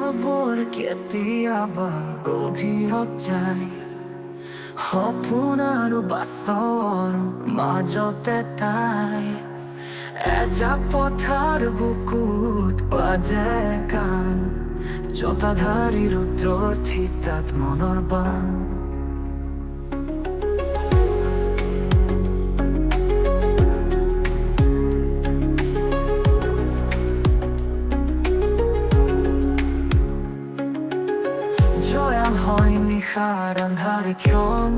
খবৰ কেতিয়াবা গভীৰত যায়, সপোন আৰু বাস্তৱৰ মাজতে তাই এজাক পথাৰ বুকুত বাজে গান, জটাধাৰী ৰুদ্ৰৰ থিতাত মনৰ বান। জয়া হয় নিশাৰ আন্ধাৰ ক্ষণ,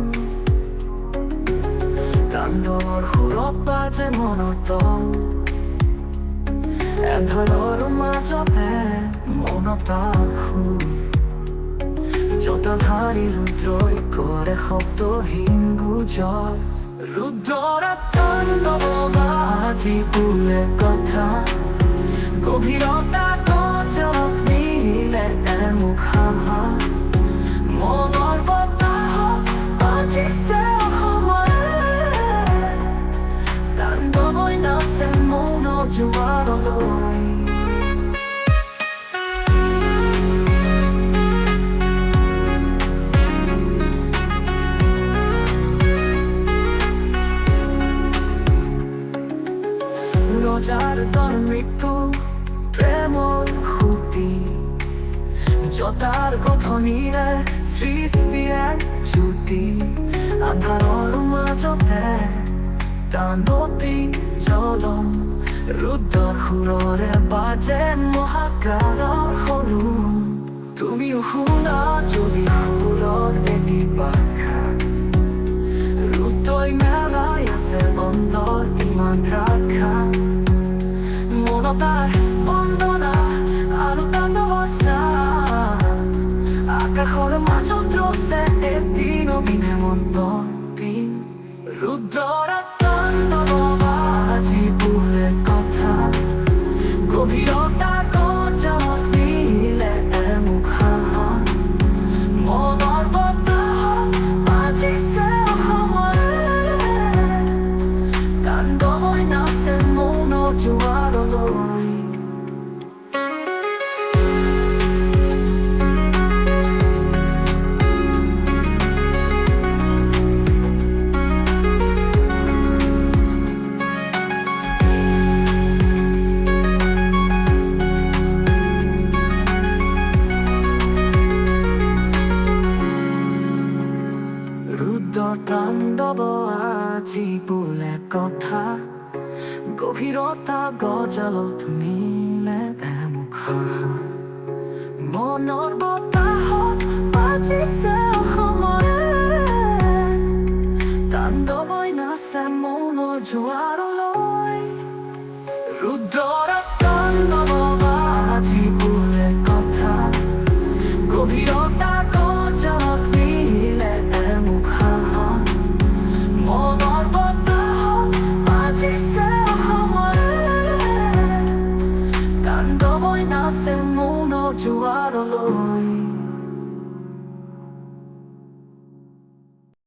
তাণ্ডৱৰ সুৰত বাজে মনৰ তল, এন্ধাৰৰ মাজতে মনতা সুৰ, জটাধাৰী ৰুদ্ৰই কৰে শব্দহীন গুজল। ৰুদ্ৰৰ তাণ্ডৱ আজি বোলে কথা, গভীৰতা গজলত মিলে এমুখ হাহা, মনৰ বতাহত বাজিছে অসমৰে, তাণ্ডৱই নাচে মৌন জোৱাৰলৈ। ৰজাৰ দৰ মৃত্যু প্ৰেমৰ সুতি, জটাৰ গঠনিৰে সৃষ্টি এক জ্যোতি, আন্ধাৰৰ মাজতে তাণ্ডৱী জ্বলন, ৰুদ্ৰৰ সুৰৰে বাজে মহাকালৰ সৰুণ। তুমিও শুনা যদি সুৰৰ এটি বাখা, ৰুদ্ৰই মেলাই আছে বন্দৰ ইমান ৰাখা, মনতাৰ বন্দনা আৰু তাণ্ডৱৰ চান, আকাশৰ মাজত ৰছে এদিন অভিনেমন্তৰ দিন। ৰুদ্ৰৰ তাণ্ডৱ আজি বোলে কথা, গভীৰতা গজলত মিলে এমুখ হাহা, মনৰ বতাহত বাজিছে অসমৰে, তাণ্ডৱই নাচে মৌন জোৱাৰলৈ। ৰুদ্ৰৰ তাণ্ডৱ আজি বোলে কথা, গভীৰতা গজলত মিলে এমুখ হাহা, মনৰ বতাহত বাজিছে অসমৰে, তাণ্ডৱই নাচে মৌনৰ জোৱাৰলৈ। ৰুদ্ৰৰ তাণ্ডৱ আজি বোলে কথা, গভীৰতা গজলত মিলে এমুখ হাহা, মনৰ বতাহত বাজিছে অসমৰে, তাণ্ডৱই নাচে মৌন জোৱাৰলৈ।